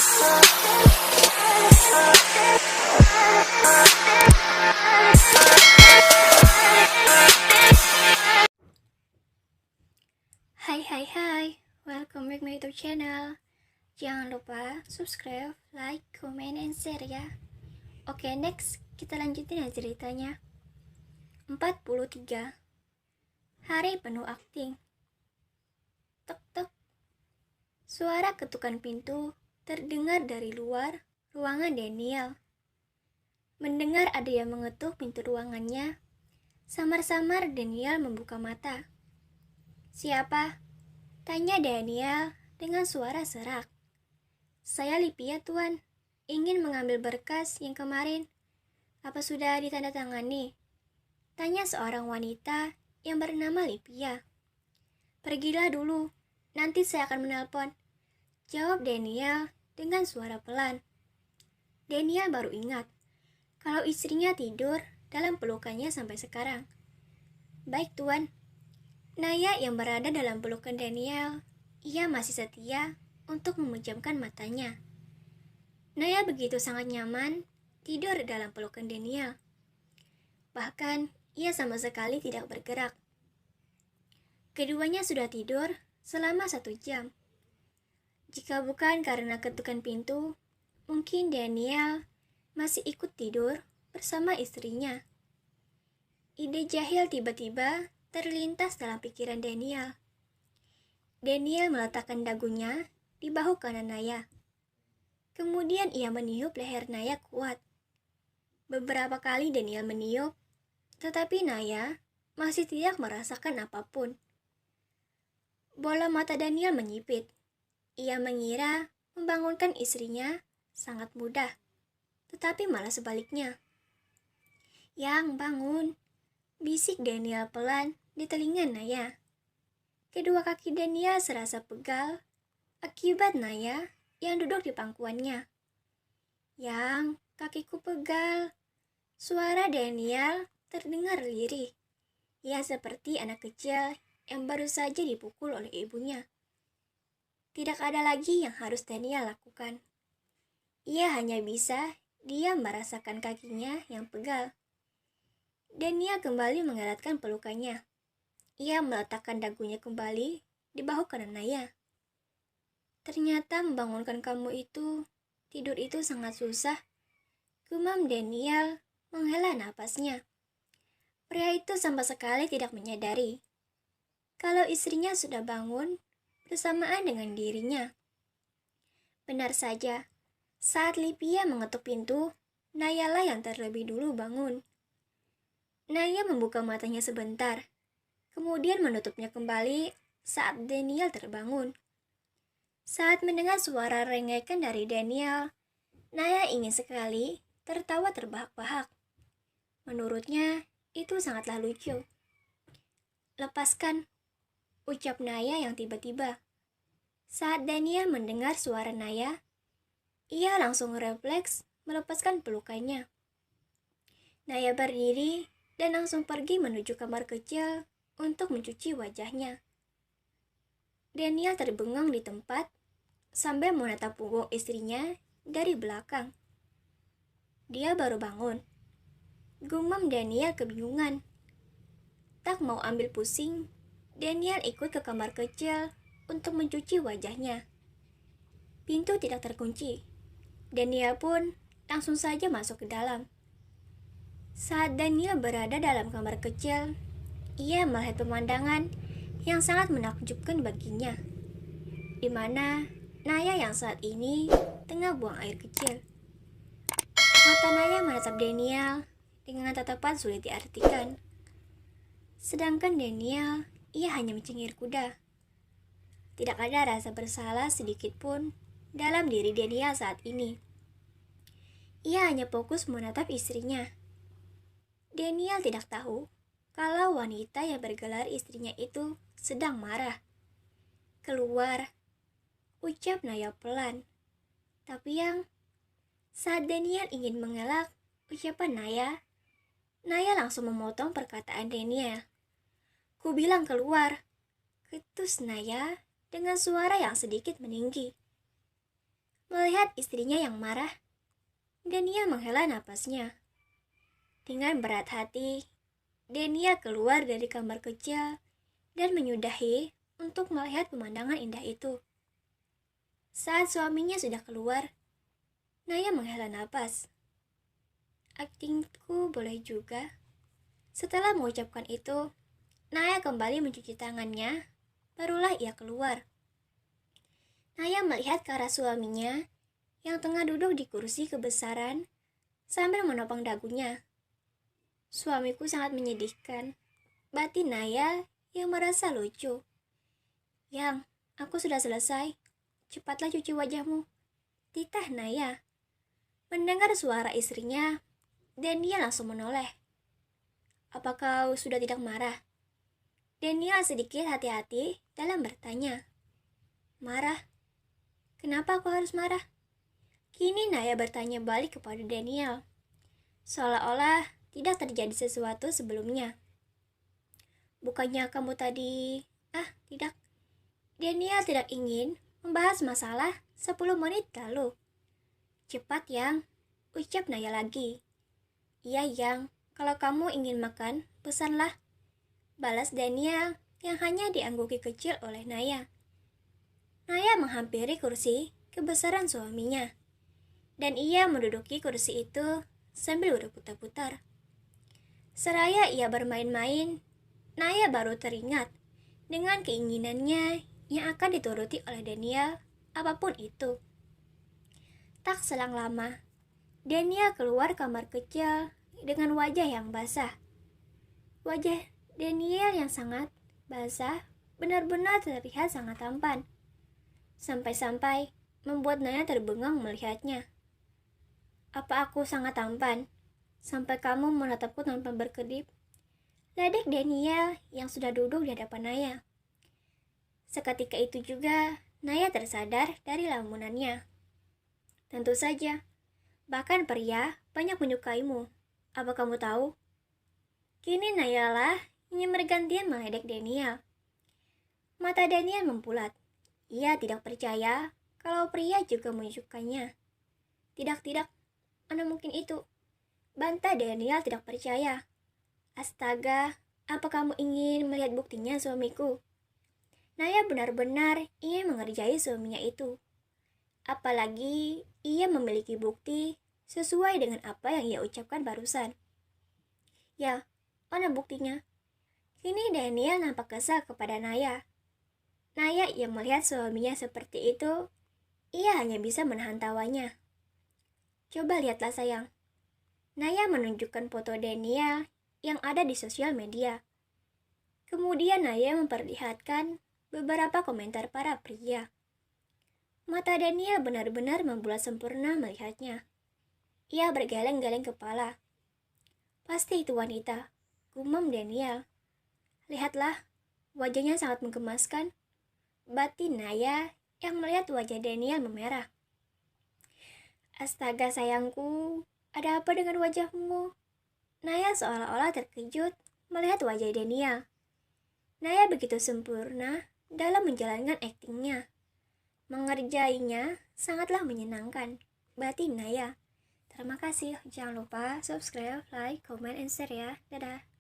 Hai, welcome back my YouTube channel. Jangan lupa subscribe, like, comment, and share ya. Oke, next kita lanjutin ya ceritanya. 43 Hari penuh akting. Tek tek. Suara ketukan pintu terdengar dari luar ruangan Daniel. Mendengar ada yang mengetuk pintu ruangannya, samar-samar Daniel membuka mata. "Siapa?" tanya Daniel dengan suara serak. "Saya Lipia, Tuan. Ingin mengambil berkas yang kemarin. Apa sudah ditandatangani?" tanya seorang wanita yang bernama Lipia. "Pergilah dulu, nanti saya akan menelpon," jawab Daniel dengan suara pelan. Daniel baru ingat kalau istrinya tidur dalam pelukannya sampai sekarang. "Baik, Tuan." Naya yang berada dalam pelukan Daniel, ia masih setia untuk memejamkan matanya. Naya begitu sangat nyaman tidur dalam pelukan Daniel. Bahkan, ia sama sekali tidak bergerak. Keduanya sudah tidur selama 1 jam. Jika bukan karena ketukan pintu, mungkin Daniel masih ikut tidur bersama istrinya. Ide jahil tiba-tiba terlintas dalam pikiran Daniel. Daniel meletakkan dagunya di bahu kanan Naya. Kemudian ia meniup leher Naya kuat. Beberapa kali Daniel meniup, tetapi Naya masih tidak merasakan apapun. Bola mata Daniel menyipit. Ia mengira membangunkan istrinya sangat mudah, tetapi malah sebaliknya. "Yang, bangun," bisik Daniel pelan di telinga Naya. Kedua kaki Daniel serasa pegal akibat Naya yang duduk di pangkuannya. "Yang, kakiku pegal." Suara Daniel terdengar lirih. Ia seperti anak kecil yang baru saja dipukul oleh ibunya. Tidak ada lagi yang harus Daniel lakukan. Ia hanya bisa diam merasakan kakinya yang pegal. Daniel kembali mengeratkan pelukannya. Ia meletakkan dagunya kembali di bahu kanan Naya. "Ternyata membangunkan kamu itu, tidur itu sangat susah," gumam Daniel menghela napasnya. Pria itu sama sekali tidak menyadari kalau istrinya sudah bangun bersamaan dengan dirinya. Benar saja, saat Lipia mengetuk pintu, Nayalah yang terlebih dulu bangun. Naya membuka matanya sebentar, kemudian menutupnya kembali saat Daniel terbangun. Saat mendengar suara rengekan dari Daniel, Naya ingin sekali tertawa terbahak-bahak. Menurutnya, itu sangatlah lucu. "Lepaskan," ucap Naya yang tiba-tiba. Saat Daniel mendengar suara Naya, ia langsung refleks melepaskan pelukannya. Naya berdiri dan langsung pergi menuju kamar kecil untuk mencuci wajahnya. Daniel terbengang di tempat sambil menatap punggung istrinya dari belakang. "Dia baru bangun," gumam Daniel kebingungan. Tak mau ambil pusing, Daniel ikut ke kamar kecil untuk mencuci wajahnya. Pintu tidak terkunci. Daniel pun langsung saja masuk ke dalam. Saat Daniel berada dalam kamar kecil, ia melihat pemandangan yang sangat menakjubkan baginya, di mana Naya yang saat ini tengah buang air kecil. Mata Naya menatap Daniel dengan tatapan sulit diartikan. Sedangkan Daniel, ia hanya mencengir kuda. Tidak ada rasa bersalah sedikit pun dalam diri Daniel saat ini. Ia hanya fokus menatap istrinya. Daniel tidak tahu kalau wanita yang bergelar istrinya itu sedang marah. "Keluar," ucap Naya pelan. Tapi saat Daniel ingin mengelak ucapan Naya langsung memotong perkataan Daniel. "Ku bilang keluar," ketus Naya dengan suara yang sedikit meninggi. Melihat istrinya yang marah, Dania menghela napasnya. Dengan berat hati, Dania keluar dari kamar kecil dan menyudahi untuk melihat pemandangan indah itu. Saat suaminya sudah keluar, Naya menghela napas. Aktingku boleh juga. Setelah mengucapkan itu, Naya kembali mencuci tangannya, barulah ia keluar. Naya melihat ke arah suaminya yang tengah duduk di kursi kebesaran sambil menopang dagunya. Suamiku sangat menyedihkan, batin Naya yang merasa lucu. Yang, aku sudah selesai. Cepatlah cuci wajahmu. Titah Naya. Mendengar suara istrinya, Dania langsung menoleh. Apa kau sudah tidak marah? Daniel sedikit hati-hati dalam bertanya. Marah? Kenapa aku harus marah? Kini Naya bertanya balik kepada Daniel, seolah-olah tidak terjadi sesuatu sebelumnya. Bukannya kamu tadi... tidak. Daniel tidak ingin membahas masalah 10 menit lalu. Cepat, Yang, ucap Naya lagi. Iya, Yang, kalau kamu ingin makan, pesanlah, balas Daniel yang hanya diangguki kecil oleh Naya. Naya menghampiri kursi kebesaran suaminya, dan ia menduduki kursi itu sambil berputar-putar. Seraya ia bermain-main, Naya baru teringat dengan keinginannya yang akan dituruti oleh Daniel, apapun itu. Tak selang lama, Daniel keluar kamar kecil dengan wajah yang basah. Wajah Daniel yang sangat basah benar-benar terlihat sangat tampan. Sampai-sampai membuat Naya terbengang melihatnya. Apa aku sangat tampan? Sampai kamu menatapku tanpa berkedip? Ledek Daniel yang sudah duduk di hadapan Naya. Seketika itu juga, Naya tersadar dari lamunannya. Tentu saja, bahkan pria banyak menyukaimu. Apa kamu tahu? Kini Naya lah yang bergantian meledek Daniel. Mata Daniel mempulat. Ia tidak percaya kalau pria juga menyukainya. Tidak, mana mungkin itu? Bantah Daniel tidak percaya. Astaga, apa kamu ingin melihat buktinya suamiku? Naya benar-benar ingin mengerjai suaminya itu. Apalagi ia memiliki bukti sesuai dengan apa yang ia ucapkan barusan. Ya, mana buktinya? Kini Daniel nampak kesal kepada Naya. Naya yang melihat suaminya seperti itu, ia hanya bisa menahan tawanya. Coba lihatlah sayang. Naya menunjukkan foto Daniel yang ada di sosial media. Kemudian Naya memperlihatkan beberapa komentar para pria. Mata Daniel benar-benar membulat sempurna melihatnya. Ia bergeleng-geleng kepala. Pasti itu wanita, gumam Daniel. Lihatlah, wajahnya sangat menggemaskan. Batin Naya yang melihat wajah Daniel memerah. Astaga sayangku, ada apa dengan wajahmu? Naya seolah-olah terkejut melihat wajah Daniel. Naya begitu sempurna dalam menjalankan aktingnya. Mengerjainya sangatlah menyenangkan, batin Naya. Terima kasih, jangan lupa subscribe, like, comment, and share ya. Dadah.